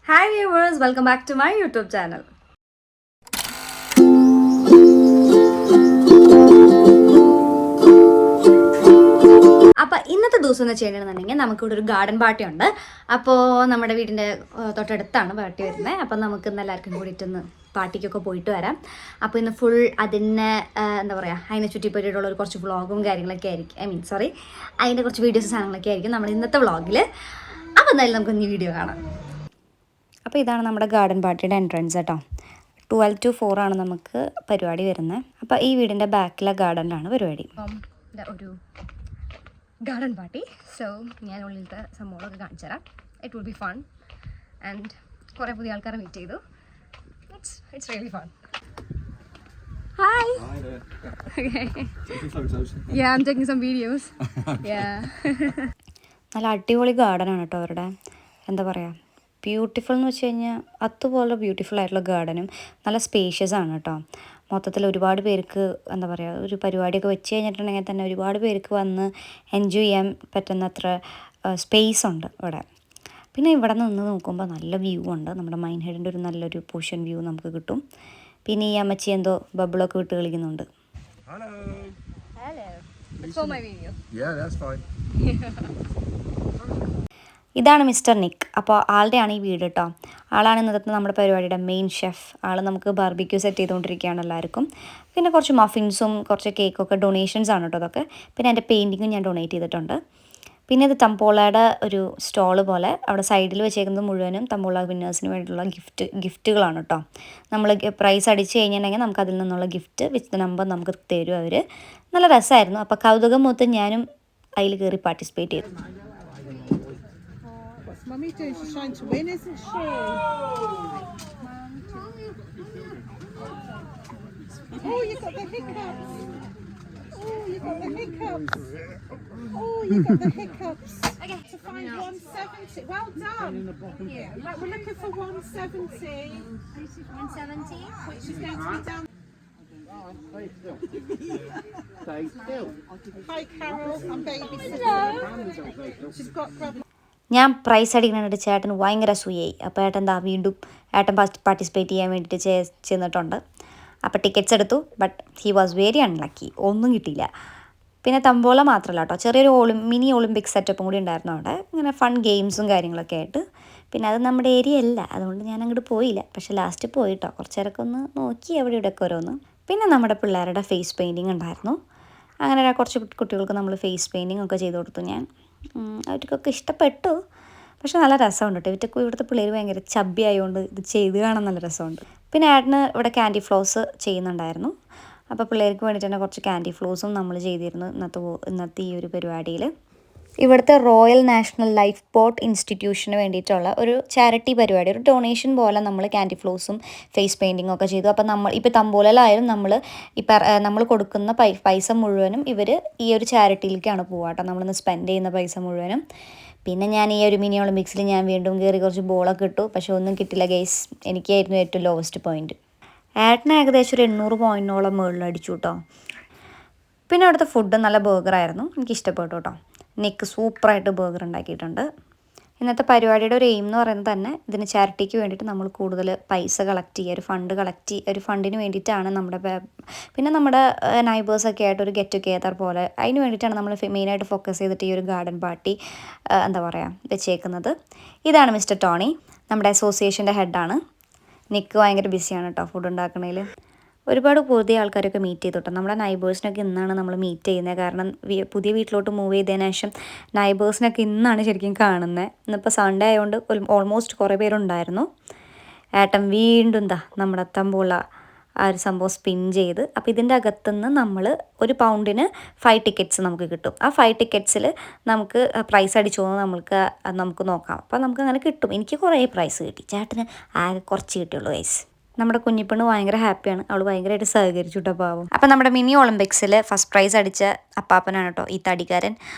Hi viewers, welcome back to my YouTube channel. അപ്പോൾ ഇന്നത്തെ ദിവസം എന്ന് വെച്ചിട്ടുണ്ടെങ്കിൽ നമുക്കിവിടെ ഒരു ഗാർഡൻ പാർട്ടി ഉണ്ട്. അപ്പോൾ നമ്മുടെ വീടിൻ്റെ തൊട്ടടുത്താണ് പാർട്ടി വരുന്നത്. അപ്പം നമുക്ക് ഇന്ന് എല്ലാവർക്കും കൂടിയിട്ടൊന്ന് പാർട്ടിക്കൊക്കെ പോയിട്ട് വരാം. അപ്പോൾ ഇന്ന് ഫുൾ അതിനെ എന്താ പറയുക, അതിനെ ചുറ്റിപ്പറ്റിയിട്ടുള്ള ഒരു കുറച്ച് വ്ളോഗും കാര്യങ്ങളൊക്കെ ആയിരിക്കും. അതിൻ്റെ കുറച്ച് വീഡിയോസ് സാധനങ്ങളൊക്കെ ആയിരിക്കും നമ്മൾ ഇന്നത്തെ വ്ളോഗിൽ. അപ്പോൾ എന്തായാലും നമുക്ക് ഈ വീഡിയോ കാണാം. അപ്പോൾ ഇതാണ് നമ്മുടെ ഗാർഡൻ പാർട്ടിയുടെ എൻട്രൻസ് കേട്ടോ. 12 to 4 ആണ് നമുക്ക് പരിപാടി വരുന്നത്. അപ്പോൾ ഈ വീടിൻ്റെ ബാക്കിലെ ഗാർഡനിലാണ് പരിപാടി. ഒരു ഗാർഡൻ പാർട്ടി. സോ ഞാൻ ഉള്ളിലത്തെ സംഭവങ്ങളൊക്കെ കാണിച്ചു തരാം. It will be fun and കുറേ പുതിയ ആൾക്കാരെ മീറ്റ് ചെയ്തു. It's really fun. Hi. Hi there. Okay. Taking photos. Yeah, I'm taking some videos. Yeah. നല്ല അടിപൊളി ഗാർഡനാണ് കേട്ടോ അവരുടെ. എന്താ പറയുക, ബ്യൂട്ടിഫുൾ എന്ന് വെച്ച് കഴിഞ്ഞാൽ അതുപോലെ ബ്യൂട്ടിഫുൾ ആയിട്ടുള്ള ഗാർഡനും നല്ല സ്പേഷ്യസ് ആണ് കേട്ടോ. മൊത്തത്തിൽ ഒരുപാട് പേർക്ക് എന്താ പറയുക, ഒരു പരിപാടിയൊക്കെ വെച്ച് കഴിഞ്ഞിട്ടുണ്ടെങ്കിൽ തന്നെ ഒരുപാട് പേർക്ക് വന്ന് എൻജോയ് ചെയ്യാൻ പറ്റുന്നത്ര സ്പേസ് ഉണ്ട് ഇവിടെ. പിന്നെ ഇവിടെ നിന്ന് നോക്കുമ്പോൾ നല്ല വ്യൂ ഉണ്ട്. നമ്മുടെ മൈൻ ഹെഡിൻ്റെ ഒരു നല്ലൊരു പോർഷൻ വ്യൂ നമുക്ക് കിട്ടും. പിന്നെ ഈ അമ്മച്ചി എന്തോ ബബിളൊക്കെ വിട്ട് കളിക്കുന്നുണ്ട്. ഇതാണ് മിസ്റ്റർ നിക്ക്. അപ്പോൾ ആളുടെയാണ് ഈ വീട് കേട്ടോ. ആളാണ് ഇന്നത്തെ നമ്മുടെ പരിപാടിയുടെ മെയിൻ ഷെഫ്. ആൾ നമുക്ക് ബാർബിക്യൂ സെറ്റ് ചെയ്തുകൊണ്ടിരിക്കുകയാണ് എല്ലാവർക്കും. പിന്നെ കുറച്ച് മഫിൻസും കുറച്ച് കേക്കൊക്കെ ഡൊണേഷൻസ് ആണ് കേട്ടോ അതൊക്കെ. പിന്നെ എൻ്റെ പെയിൻറ്റിങ്ങും ഞാൻ ഡൊണേറ്റ് ചെയ്തിട്ടുണ്ട്. പിന്നെ ഇത് തമ്പോളയുടെ ഒരു സ്റ്റോള് പോലെ അവിടെ സൈഡിൽ വെച്ചേക്കുന്നത് മുഴുവനും തമ്പോള വിന്നേഴ്സിന് വേണ്ടിയിട്ടുള്ള ഗിഫ്റ്റുകളാണ് കേട്ടോ. നമ്മൾ പ്രൈസ് അടിച്ച് കഴിഞ്ഞിട്ടുണ്ടെങ്കിൽ നമുക്ക് അതിൽ നിന്നുള്ള ഗിഫ്റ്റ് വിത്ത് നമ്പർ നമുക്ക് തരും അവർ. നല്ല രസമായിരുന്നു. അപ്പോൾ കൗതുകം മൊത്തം ഞാനും അതിൽ കയറി പാർട്ടിസിപ്പേറ്റ് ചെയ്തു. Mummy doing? She's trying to win, isn't she? Oh, you got the hiccups. Oh, you got the hiccups. Oh, you got the hiccups. Okay. To find 170. Well done. Yeah. Right, we're looking for 170. 170. Which is going to be down. Stay still. Stay still. Hi, Carol. I'm babysitting. She's got problem. ഞാൻ price അടിക്കാനായിട്ട് ചേട്ടന് ഭയങ്കര അസൂയായി. അപ്പോൾ ഏട്ടൻ എന്താ വീണ്ടും ഏട്ടൻ participate ചെയ്യാൻ വേണ്ടിയിട്ട് ചെന്നിട്ടുണ്ട്. അപ്പോൾ ടിക്കറ്റ്സ് എടുത്തു. But he was very unlucky. ഒന്നും കിട്ടിയില്ല. പിന്നെ തമ്പോല മാത്രമല്ല കേട്ടോ, ചെറിയൊരു മിനി ഒളിമ്പിക്സ് സെറ്റപ്പും കൂടി ഉണ്ടായിരുന്നു അവിടെ. ഇങ്ങനെ ഫൺ ഗെയിംസും കാര്യങ്ങളൊക്കെ ആയിട്ട്. പിന്നെ അത് നമ്മുടെ ഏരിയ അല്ല, അതുകൊണ്ട് ഞാൻ അങ്ങോട്ട് പോയില്ല. പക്ഷേ ലാസ്റ്റ് പോയിട്ടോ, കുറച്ച് നേരമൊക്കെ ഒന്ന് നോക്കി അവിടെ ഇവിടെയൊക്കെ ഓരോന്ന്. പിന്നെ നമ്മുടെ പിള്ളേരുടെ ഫേസ് പെയിൻറ്റിങ് ഉണ്ടായിരുന്നു. അങ്ങനെ കുറച്ച് കുട്ടികൾക്ക് നമ്മൾ ഫേസ് പെയിൻറ്റിങ് ഒക്കെ ചെയ്ത് കൊടുത്തു ഞാൻ. അവർക്കൊക്കെ ഇഷ്ടപ്പെട്ടു. പക്ഷെ നല്ല രസമുണ്ട് കേട്ടോ. ഇവിടുത്തെ പിള്ളേർ ഭയങ്കര ചബ്ബി ആയതുകൊണ്ട് ഇത് ചെയ്ത് കാണാൻ നല്ല രസമുണ്ട്. പിന്നെ ഏട്ടന് ഇവിടെ ക്യാൻഡി ഫ്ലോസ് ചെയ്യുന്നുണ്ടായിരുന്നു. അപ്പോൾ പിള്ളേർക്ക് വേണ്ടിയിട്ട് തന്നെ കുറച്ച് ക്യാൻഡി ഫ്ലോസും നമ്മൾ ചെയ്തിരുന്നു ഇന്നത്തെ ഈ ഒരു പരിപാടിയിൽ. ഇവിടുത്തെ റോയൽ നാഷണൽ ലൈഫ് ബോട്ട് ഇൻസ്റ്റിറ്റ്യൂഷന് വേണ്ടിയിട്ടുള്ള ഒരു ചാരിറ്റി പരിപാടി, ഒരു ഡൊണേഷൻ പോലെ നമ്മൾ ക്യാൻഡി ഫ്ലോസും ഫേസ് പെയിൻറ്റിങ്ങും ഒക്കെ ചെയ്തു. അപ്പോൾ ഇപ്പോൾ തമ്പോലയിലായാലും നമ്മൾ കൊടുക്കുന്ന പൈസ മുഴുവനും ഇവർ ഈ ഒരു ചാരിറ്റിയിലേക്കാണ് പോവുക കേട്ടോ. നമ്മളിന്ന് സ്പെൻഡ് ചെയ്യുന്ന പൈസ മുഴുവനും. പിന്നെ ഞാൻ ഈ ഒരു മിനി ഒളിമ്പിക്സിൽ ഞാൻ വീണ്ടും കയറി കുറച്ച് ബോളൊക്കെ ഇട്ടു. പക്ഷെ ഒന്നും കിട്ടില്ല ഗൈസ്. എനിക്കായിരുന്നു ഏറ്റവും ലോവസ്റ്റ് പോയിൻറ്റ്. ഏട്ടന് ഏകദേശം ഒരു 800 പോയിൻറ്റോളം മുകളിൽ അടിച്ചു കേട്ടോ. പിന്നെ അവിടുത്തെ ഫുഡ് നല്ല ബർഗറായിരുന്നു, എനിക്കിഷ്ടപ്പെട്ടു കേട്ടോ. നിക്ക് സൂപ്പറായിട്ട് ബർഗർ ഉണ്ടാക്കിയിട്ടുണ്ട്. ഇന്നത്തെ പരിപാടിയുടെ ഒരു എയിം എന്ന് പറയുന്നത് തന്നെ ഇതിന് ചാരിറ്റിക്ക് വേണ്ടിയിട്ട് നമ്മൾ കൂടുതൽ പൈസ കളക്ട് ചെയ്യുക, ഒരു ഫണ്ടിന് വേണ്ടിയിട്ടാണ് പിന്നെ നമ്മുടെ നൈബേഴ്സൊക്കെ ആയിട്ട് ഒരു ഗെറ്റ് ടുഗെദർ പോലെ അതിന് വേണ്ടിയിട്ടാണ് നമ്മൾ മെയിനായിട്ട് ഫോക്കസ് ചെയ്തിട്ട് ഈ ഒരു ഗാർഡൻ പാർട്ടി എന്താ പറയുക വെച്ചേക്കുന്നത്. ഇതാണ് മിസ്റ്റർ ടോണി, നമ്മുടെ അസോസിയേഷൻ്റെ ഹെഡാണ്. നിക്ക് ഭയങ്കര ബിസിയാണ് കേട്ടോ ഫുഡ് ഉണ്ടാക്കണതിൽ. ഒരുപാട് പുതിയ ആൾക്കാരൊക്കെ മീറ്റ് ചെയ്തു കേട്ടോ. നമ്മുടെ നൈബേഴ്സിനൊക്കെ ഇന്നാണ് നമ്മൾ മീറ്റ് ചെയ്യുന്നത്. കാരണം പുതിയ വീട്ടിലോട്ട് മൂവ് ചെയ്തതിന് ശേഷം നൈബേഴ്സിനൊക്കെ ഇന്നാണ് ശരിക്കും കാണുന്നത്. ഇന്നിപ്പോൾ സൺഡേ ആയതുകൊണ്ട് ഓൾമോസ്റ്റ് കുറേ പേരുണ്ടായിരുന്നു. ഏട്ടൻ വീണ്ടും നമ്മുടെ തമ്പോള ആ ഒരു സംഭവം സ്പിൻ ചെയ്ത്. അപ്പോൾ ഇതിൻ്റെ അകത്തുനിന്ന് നമ്മൾ ഒരു പൗണ്ടിന് 5 ടിക്കറ്റ്സ് നമുക്ക് കിട്ടും. ആ 5 ടിക്കറ്റ്സിൽ നമുക്ക് പ്രൈസ് അടിച്ചു പോകുന്നത് നമുക്ക് നോക്കാം. അപ്പോൾ നമുക്ക് അങ്ങനെ കിട്ടും. എനിക്ക് കുറേ പ്രൈസ് കിട്ടി, ചേട്ടന് ആകെ കുറച്ച് കിട്ടിയുള്ളൂ ഗൈസ്. നമ്മുടെ കുഞ്ഞിപ്പെണ്ണ് ഭയങ്കര ഹാപ്പിയാണ്. അവൾ ഭയങ്കരമായിട്ട് സഹകരിച്ചു കേട്ടോ പാവം. അപ്പം നമ്മുടെ മിനി ഒളിമ്പിക്സിൽ ഫസ്റ്റ് പ്രൈസ് അടിച്ച അപ്പാപ്പനാണ് കേട്ടോ ഈ തടിക്കാരൻ.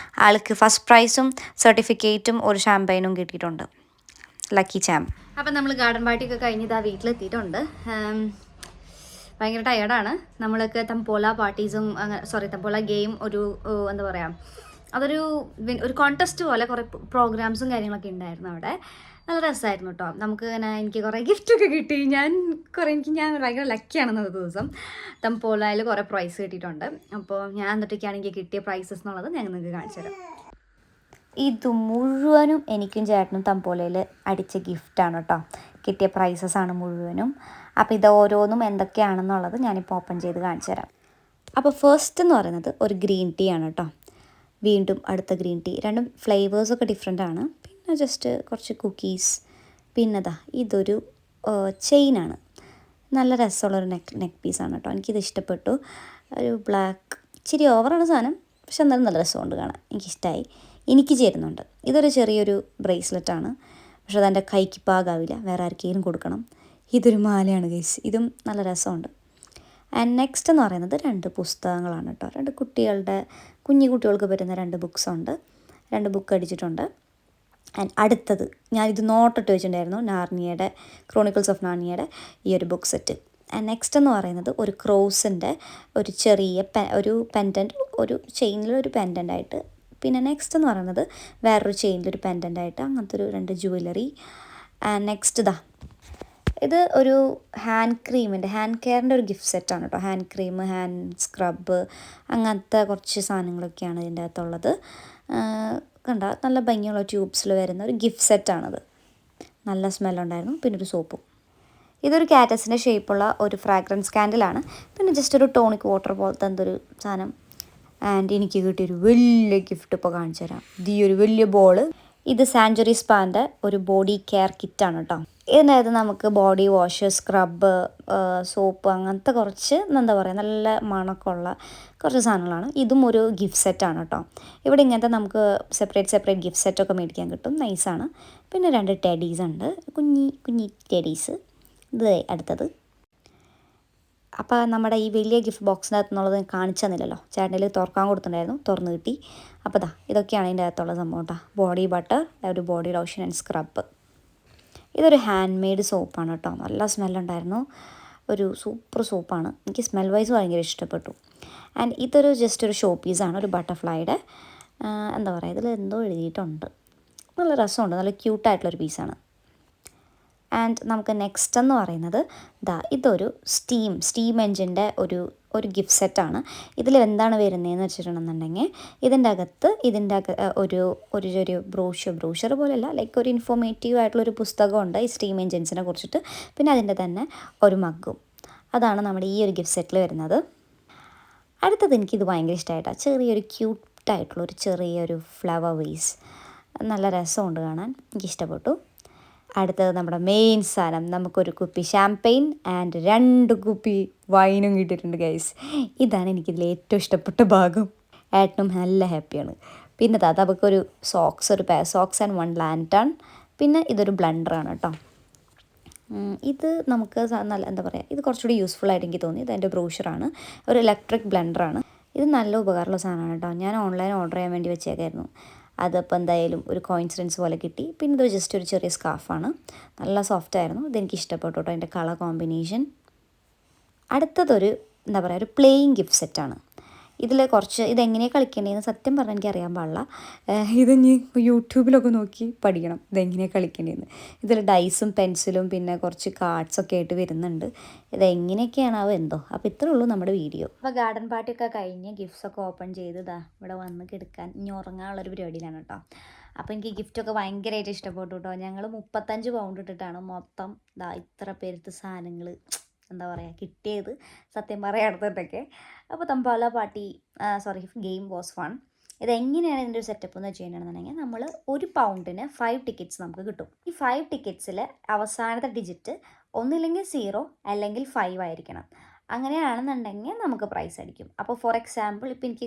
ആൾക്ക് ഫസ്റ്റ് പ്രൈസും സർട്ടിഫിക്കറ്റും ഒരു ഷാമ്പയിനും കിട്ടിയിട്ടുണ്ട്. Lucky charm. അപ്പം നമ്മൾ ഗാർഡൻ പാർട്ടിയൊക്കെ കഴിഞ്ഞ് വീട്ടിലെത്തിയിട്ടുണ്ട്. ഭയങ്കര ടയേർഡാണ്. നമ്മളൊക്കെ തമ്പോല പാർട്ടീസും തമ്പോല ഗെയിം ഒരു എന്താ പറയുക ഒരു കോൺടെസ്റ്റ് പോലെ കുറേ പ്രോഗ്രാംസും കാര്യങ്ങളൊക്കെ ഉണ്ടായിരുന്നു അവിടെ. നല്ല രസമായിരുന്നു കേട്ടോ. നമുക്ക് ഇങ്ങനെ എനിക്ക് കുറേ ഗിഫ്റ്റൊക്കെ കിട്ടി. ഞാൻ ഭയങ്കര ലക്കിയാണെന്ന് ദിവസം തമ്പോലയിൽ കുറേ പ്രൈസ് കിട്ടിയിട്ടുണ്ട്. അപ്പോൾ ഞാൻ എന്നിട്ടൊക്കെയാണ് എനിക്ക് കിട്ടിയ പ്രൈസസ് എന്നുള്ളത് ഞാൻ നിങ്ങൾക്ക് കാണിച്ചു തരാം. ഇത് മുഴുവനും എനിക്കും ചേട്ടനും തമ്പോലയിൽ അടിച്ച ഗിഫ്റ്റാണ് കേട്ടോ. കിട്ടിയ പ്രൈസസ് ആണ് മുഴുവനും. അപ്പോൾ ഇത് ഓരോന്നും എന്തൊക്കെയാണെന്നുള്ളത് ഞാനിപ്പോൾ ഓപ്പൺ ചെയ്ത് കാണിച്ചു തരാം. അപ്പോൾ ഫസ്റ്റ് എന്ന് പറയുന്നത് ഒരു ഗ്രീൻ ടീ ആണ് കേട്ടോ. വീണ്ടും അടുത്ത ഗ്രീൻ ടീ. രണ്ടും ഫ്ലേവേഴ്സൊക്കെ ഡിഫറെൻ്റ് ആണ്. പിന്നെ ജസ്റ്റ് കുറച്ച് കുക്കീസ്. പിന്നെതാ ഇതൊരു ചെയിനാണ്. നല്ല രസമുള്ളൊരു നെക്ക് പീസാണ് കേട്ടോ. എനിക്കിത് ഇഷ്ടപ്പെട്ടു. ഒരു ബ്ലാക്ക് ഇച്ചിരി ഓവറാണ് സാധനം, പക്ഷെ എന്നാലും നല്ല രസമുണ്ട് കാണാൻ. എനിക്കിഷ്ടമായി. എനിക്ക് ചേരുന്നുണ്ട്. ഇതൊരു ചെറിയൊരു ബ്രേസ്ലെറ്റാണ്, പക്ഷെ അതെൻ്റെ കൈക്ക് പാകാവില്ല, വേറെ ആർക്കെങ്കിലും കൊടുക്കണം. ഇതൊരു മാലയാണ് ഗൈസ്. ഇതും നല്ല രസമുണ്ട്. ആൻഡ് നെക്സ്റ്റ് എന്ന് പറയുന്നത് 2 പുസ്തകങ്ങളാണ് കേട്ടോ. 2 കുഞ്ഞു കുട്ടികൾക്ക് പറ്റുന്ന 2 ബുക്സ് ഉണ്ട്. 2 ബുക്ക് അടിച്ചിട്ടുണ്ട്. ആൻഡ് അടുത്തത് ഞാനിത് നോട്ടിട്ട് വെച്ചിട്ടുണ്ടായിരുന്നു, നാർണിയയുടെ ക്രോണിക്കിൾസ് ഓഫ് നാർണിയയുടെ ഈ ഒരു ബുക്ക് സെറ്റ്. ആൻഡ് നെക്സ്റ്റ് എന്ന് പറയുന്നത് ഒരു ക്രോസിൻ്റെ ഒരു ചെറിയ ഒരു പെൻഡൻറ്റ്, ഒരു ചെയിനിൽ ഒരു പെൻഡൻ്റായിട്ട്. പിന്നെ നെക്സ്റ്റ് എന്ന് പറയുന്നത് വേറൊരു ചെയിനിലൊരു പെൻഡൻ്റായിട്ട്, അങ്ങനത്തെ ഒരു 2 ജുവലറി. ആൻഡ് നെക്സ്റ്റ് ഇത് ഒരു ഹാൻഡ് കെയറിൻ്റെ ഒരു ഗിഫ്റ്റ് സെറ്റാണ് കേട്ടോ. ഹാൻഡ് ക്രീം, ഹാൻഡ് സ്ക്രബ്, അങ്ങനത്തെ കുറച്ച് സാധനങ്ങളൊക്കെയാണ് ഇതിൻ്റെ അകത്തുള്ളത്. കണ്ട നല്ല ഭംഗിയുള്ള ട്യൂബ്സിൽ വരുന്ന ഒരു ഗിഫ്റ്റ് സെറ്റാണത്. നല്ല സ്മെല്ലുണ്ടായിരുന്നു. പിന്നെ ഒരു സോപ്പും. ഇതൊരു കാറ്റസിൻ്റെ ഷേപ്പുള്ള ഒരു ഫ്രാഗ്രൻസ് കാൻഡിലാണ്. പിന്നെ ജസ്റ്റ് ഒരു ടോണിക് വാട്ടർ പോലത്തെ എന്തൊരു സാധനം. ആൻഡ് എനിക്ക് കിട്ടിയൊരു വലിയ ഗിഫ്റ്റ് ഇപ്പോൾ കാണിച്ചു തരാം. ഈ ഒരു വലിയ ബോള്. ഇത് സാഞ്ചുറി സ്പാൻ്റെ ഒരു ബോഡി കെയർ കിറ്റാണ് കേട്ടോ. ഇതിനകത്ത് നമുക്ക് ബോഡി വാഷ്, സ്ക്രബ്, സോപ്പ്, അങ്ങനത്തെ കുറച്ച് എന്താ പറയുക നല്ല മണക്കമുള്ള കുറച്ച് സാധനങ്ങളാണ്. ഇതും ഒരു ഗിഫ്റ്റ് സെറ്റാണ് കേട്ടോ. ഇവിടെ ഇങ്ങനത്തെ നമുക്ക് സെപ്പറേറ്റ് ഗിഫ്റ്റ് സെറ്റൊക്കെ മേടിക്കാൻ കിട്ടും. നൈസാണ്. പിന്നെ 2 ടെഡീസ് ഉണ്ട്, കുഞ്ഞി ടെഡീസ്. ഇത് അടുത്തത്. അപ്പോൾ നമ്മുടെ ഈ വലിയ ഗിഫ്റ്റ് ബോക്സിനകത്ത് നിന്നുള്ളത് കാണിച്ചു തന്നില്ലല്ലോ, ചേട്ടനിൽ തുറക്കാൻ കൊടുത്തിട്ടുണ്ടായിരുന്നു, തുറന്ന് കിട്ടി. അപ്പോൾ ഇതൊക്കെയാണ് ഇതിൻ്റെ അകത്തുള്ള സംഭവം കേട്ടോ. ബോഡി ബട്ടർ, ഒരു ബോഡി ലോഷൻ ആൻഡ് സ്ക്രബ്. ഇതൊരു ഹാൻഡ് മെയ്ഡ് സോപ്പാണ് കേട്ടോ. നല്ല സ്മെല്ലുണ്ടായിരുന്നു. ഒരു സൂപ്പർ സോപ്പാണ്. എനിക്ക് സ്മെൽ വൈസ് ഭയങ്കര ഇഷ്ടപ്പെട്ടു. ആൻഡ് ഇതൊരു ജസ്റ്റ് ഒരു ഷോ പീസാണ്, ഒരു ബട്ടർഫ്ലൈയുടെ എന്താ പറയുക, ഇതിൽ എന്തോ എഴുതിയിട്ടുണ്ട്. നല്ല രസമുണ്ട്. നല്ല ക്യൂട്ടായിട്ടുള്ളൊരു പീസാണ്. ആൻഡ് നമുക്ക് നെക്സ്റ്റ് എന്ന് പറയുന്നത് ഇതൊരു സ്റ്റീം എൻജിൻ്റെ ഒരു ഗിഫ്റ്റ് സെറ്റാണ്. ഇതിൽ എന്താണ് വരുന്നതെന്ന് വെച്ചിട്ടുണ്ടെന്നുണ്ടെങ്കിൽ ഇതിൻ്റെ ഒരു ബ്രോഷർ പോലെയല്ല, ലൈക്ക് ഒരു ഇൻഫോർമേറ്റീവ് ആയിട്ടുള്ളൊരു പുസ്തകമുണ്ട് ഈ സ്റ്റീം എൻജിൻസിനെ കുറിച്ചിട്ട്. പിന്നെ അതിൻ്റെ തന്നെ ഒരു മഗ്ഗും. അതാണ് നമ്മുടെ ഈ ഒരു ഗിഫ്റ്റ് സെറ്റിൽ വരുന്നത്. അടുത്തത് എനിക്കിത് ഭയങ്കര ഇഷ്ടമായിട്ടാണ്. ചെറിയൊരു ക്യൂട്ടായിട്ടുള്ളൊരു ചെറിയൊരു ഫ്ലവർ വേസ്. നല്ല രസമുണ്ട് കാണാൻ, എനിക്കിഷ്ടപ്പെട്ടു. അടുത്തത് നമ്മുടെ മെയിൻ സാധനം, നമുക്കൊരു കുപ്പി ഷാംപെയിൻ ആൻഡ് 2 കുപ്പി വൈനും കിട്ടിയിട്ടുണ്ട് ഗൈസ്. ഇതാണ് എനിക്കിതിൽ ഏറ്റവും ഇഷ്ടപ്പെട്ട ഭാഗം. ഏട്ടനും നല്ല ഹാപ്പിയാണ്. പിന്നെ നമുക്കൊരു ഒരു പെയർ സോക്സ് ആൻഡ് 1 ലാൻറ്റേൺ. പിന്നെ ഇതൊരു ബ്ലെൻഡറാണ് കേട്ടോ. ഇത് നമുക്ക് നല്ല എന്താ പറയുക, ഇത് കുറച്ചുകൂടി യൂസ്ഫുൾ ആയിട്ട് എനിക്ക് തോന്നി. ഇത് എൻ്റെ ബ്രോഷറാണ്, ഒരു ഇലക്ട്രിക് ബ്ലെൻഡറാണ്. ഇത് നല്ല ഉപകാരമുള്ള സാധനമാണ് കേട്ടോ. ഞാൻ ഓൺലൈൻ ഓർഡർ ചെയ്യാൻ വേണ്ടി വെച്ചേക്കായിരുന്നു. അതപ്പോൾ എന്തായാലും ഒരു കോയിൻസിഡൻസ് പോലെ കിട്ടി. പിന്നെ ഇത് ജസ്റ്റ് ഒരു ചെറിയ സ്കാർഫാണ്, നല്ല സോഫ്റ്റ് ആയിരുന്നു. ഇതെനിക്ക് ഇഷ്ടപ്പെട്ടു കേട്ടോ, അതിൻ്റെ കളർ കോമ്പിനേഷൻ. അടുത്തതൊരു എന്താ പറയുക, ഒരു പ്ലേയിങ് ഗിഫ്റ്റ് സെറ്റാണ്. ഇതെങ്ങനെയാണ് കളിക്കേണ്ടതെന്ന് സത്യം പറഞ്ഞാൽ എനിക്ക് അറിയാൻ പാടില്ല. ഇതിനി യൂട്യൂബിലൊക്കെ നോക്കി പഠിക്കണം ഇതെങ്ങനെയാണ് കളിക്കേണ്ടതെന്ന്. ഇതിൽ ഡൈസും പെൻസിലും പിന്നെ കുറച്ച് കാർഡ്സൊക്കെ ആയിട്ട് വരുന്നുണ്ട്. ഇതെങ്ങനെയൊക്കെയാണാവോ എന്തോ. അപ്പോൾ ഇത്രേ ഉള്ളൂ നമ്മുടെ വീഡിയോ. അപ്പോൾ ഗാർഡൻ പാർട്ടിയൊക്കെ കഴിഞ്ഞ് ഗിഫ്റ്റ്സൊക്കെ ഓപ്പൺ ചെയ്ത് ഇവിടെ വന്ന് കിടക്കാൻ ഇനി ഉറങ്ങാനുള്ളൊരു പരിപാടിയിലാണ് കേട്ടോ. അപ്പോൾ എനിക്ക് ഗിഫ്റ്റൊക്കെ ഭയങ്കരമായിട്ട് ഇഷ്ടപ്പെട്ടു കേട്ടോ. ഞങ്ങൾ 35 പൗണ്ട് ഇട്ടിട്ടാണ് മൊത്തം ഇത്ര പേരുത്ത് സാധനങ്ങൾ എന്താ പറയുക കിട്ടിയത്, സത്യം പറയാടുത്തൊക്കെ. അപ്പോൾ തമ്പാല ഗെയിം വാസ് ഫൺ. ഇതെങ്ങനെയാണ് ഇതിൻ്റെ ഒരു സെറ്റപ്പ് എന്ന് വെച്ച് കഴിഞ്ഞിട്ടുണ്ടെങ്കിൽ നമ്മൾ 1 പൗണ്ടിന് 5 ടിക്കറ്റ്സ് നമുക്ക് കിട്ടും. ഈ 5 ടിക്കറ്റ്സിൽ അവസാനത്തെ ഡിജിറ്റ് ഒന്നില്ലെങ്കിൽ 0 അല്ലെങ്കിൽ 5 ആയിരിക്കണം. അങ്ങനെയാണെന്നുണ്ടെങ്കിൽ നമുക്ക് പ്രൈസ് അടിക്കും. അപ്പോൾ ഫോർ എക്സാമ്പിൾ ഇപ്പോൾ എനിക്ക്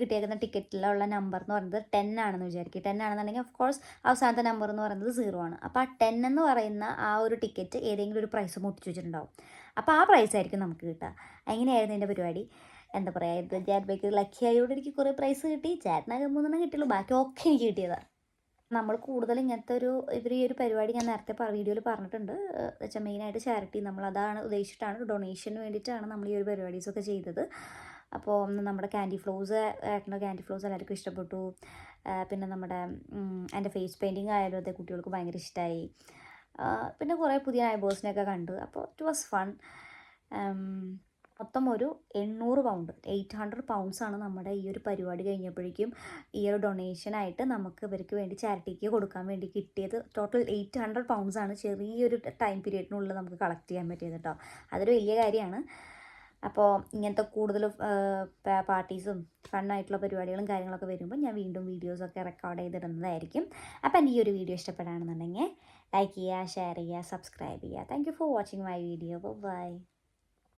കിട്ടിയേക്കുന്ന ടിക്കറ്റിലുള്ള നമ്പർ എന്ന് പറയുന്നത് 10 ആണെന്ന് വിചാരിക്കും. 10 ആണെന്നുണ്ടെങ്കിൽ ഓഫ് കോഴ്സ് അവസാനത്തെ നമ്പർ എന്ന് പറയുന്നത് 0 ആണ്. അപ്പോൾ ആ 10 എന്ന് പറയുന്ന ആ ഒരു ടിക്കറ്റ് ഏതെങ്കിലും ഒരു പ്രൈസ് മുട്ടിച്ച് വെച്ചിട്ടുണ്ടാവും. അപ്പോൾ ആ പ്രൈസ് ആയിരിക്കും നമുക്ക് കിട്ടുക. അങ്ങനെയായിരുന്നു എൻ്റെ പരിപാടി. എന്താ പറയുക, ഇത് ജാറ്റ് ബേക്ക് ലക്കി ആയതുകൊണ്ട് എനിക്ക് കുറേ പ്രൈസ് കിട്ടി. ചാറ്റിനൊക്കെ 3 കിട്ടിയുള്ളൂ, ബാക്കി ഒക്കെ എനിക്ക് കിട്ടിയതാണ്. നമ്മൾ കൂടുതൽ ഇങ്ങനത്തെ ഈ ഒരു പരിപാടി ഞാൻ നേരത്തെ വീഡിയോയിൽ പറഞ്ഞിട്ടുണ്ട്. വെച്ചാൽ മെയിനായിട്ട് ചാരിറ്റി, നമ്മളതാണ് ഉദ്ദേശിച്ചിട്ടാണ്, ഡൊണേഷന് വേണ്ടിയിട്ടാണ് നമ്മൾ ഈ ഒരു പരിപാടീസൊക്കെ ചെയ്തത്. അപ്പോൾ നമ്മുടെ ക്യാൻഡി ഫ്ലോസ് ഏട്ടൻ്റെ ക്യാൻഡി ഫ്ലോസ് എല്ലാവർക്കും ഇഷ്ടപ്പെട്ടു. പിന്നെ നമ്മുടെ എൻ്റെ ഫേസ് പെയിൻറ്റിങ് ആയാലും അതേ കുട്ടികൾക്ക് ഭയങ്കര ഇഷ്ടമായി. പിന്നെ കുറേ പുതിയ നൈബേഴ്സിനെയൊക്കെ കണ്ടു. അപ്പോൾ ഇറ്റ് വാസ് ഫൺ. മൊത്തം ഒരു 800 പൗണ്ട് 800 പൗണ്ട്സാണ് നമ്മുടെ ഈ ഒരു പരിപാടി കഴിഞ്ഞപ്പോഴേക്കും ഈ ഒരു ഡൊണേഷനായിട്ട് നമുക്ക് ഇവർക്ക് വേണ്ടി ചാരിറ്റിക്ക് കൊടുക്കാൻ വേണ്ടി കിട്ടിയത്. ടോട്ടൽ 800 പൗണ്ട്സാണ് ചെറിയൊരു ടൈം പീരീഡിനുള്ളിൽ നമുക്ക് കളക്ട് ചെയ്യാൻ പറ്റിയത് കേട്ടോ. അതൊരു വലിയ കാര്യമാണ്. അപ്പോൾ ഇങ്ങനത്തെ കൂടുതൽ പാർട്ടീസും ഫണ്ണായിട്ടുള്ള പരിപാടികളും കാര്യങ്ങളൊക്കെ വരുമ്പോൾ ഞാൻ വീണ്ടും വീഡിയോസൊക്കെ റെക്കോർഡ് ചെയ്തിടുന്നതായിരിക്കും. അപ്പോൾ എൻ്റെ ഈ ഒരു വീഡിയോ ഇഷ്ടപ്പെടുകയാണെന്നുണ്ടെങ്കിൽ ലൈക്ക് ചെയ്യുക, ഷെയർ ചെയ്യുക, സബ്സ്ക്രൈബ് ചെയ്യുക. Thank you for watching my video. By.